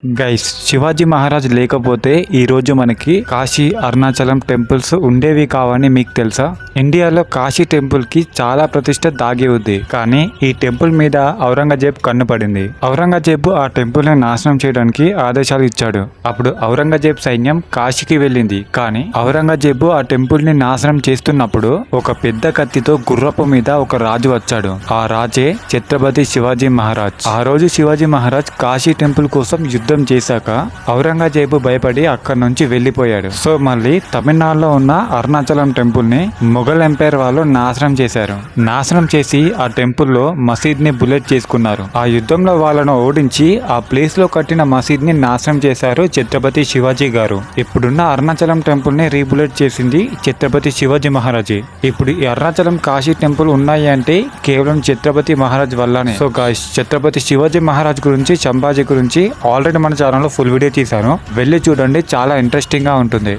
Guys, Shivaji Maharaj లేకపోతే ఈ రోజు మనకి కాశీ, అరుణాచలం టెంపుల్స్ ఉండేవి కావని మీకు తెలుసా? ఇండియాలో కాశీ టెంపుల్ కి చాలా ప్రతిష్ట దాగి ఉంది. కానీ ఈ టెంపుల్ మీద ఔరంగజేబ్ కన్నుపడింది. ఔరంగజేబు ఆ టెంపుల్ ని నాశనం చేయడానికి ఆదేశాలు ఇచ్చాడు. అప్పుడు ఔరంగజేబ్ సైన్యం కాశీకి వెళ్ళింది. కానీ ఔరంగజేబు ఆ టెంపుల్ ని నాశనం చేస్తున్నప్పుడు ఒక పెద్ద కత్తితో గుర్రపు మీద ఒక రాజు వచ్చాడు. ఆ రాజే ఛత్రపతి శివాజీ మహారాజ్. ఆ రోజు శివాజీ మహారాజ్ కాశీ టెంపుల్ కోసం యుద్ధం చేశాక ఔరంగజేబు భయపడి అక్కడి నుంచి వెళ్లిపోయాడు. సో మళ్ళీ తమిళనాడులో ఉన్న అరుణాచలం టెంపుల్ ని మొఘల్ ఎంపైర్ వాళ్ళు నాశనం చేశారు. నాశనం చేసి ఆ టెంపుల్ లో మసీద్ ని బుల్లెట్ చేసుకున్నారు. ఆ యుద్ధంలో వాళ్ళను ఓడించి ఆ ప్లేస్ లో కట్టిన మసీద్ ని నాశనం చేశారు ఛత్రపతి శివాజీ గారు. ఇప్పుడున్న అరుణాచలం టెంపుల్ ని రీబుల్లెట్ చేసింది ఛత్రపతి శివాజీ మహారాజే. ఇప్పుడు ఈ అరుణాచలం కాశీ టెంపుల్ ఉన్నాయి అంటే కేవలం ఛత్రపతి మహారాజ్ వల్లనే. సో గాయ్స్, ఛత్రపతి శివాజీ మహారాజ్ గురించి, సంభాజీ గురించి ఆల్రెడీ మన ఛానల్లో ఫుల్ వీడియో తీశాను. వెళ్ళి చూడండి, చాలా ఇంట్రెస్టింగ్ గా ఉంటుంది.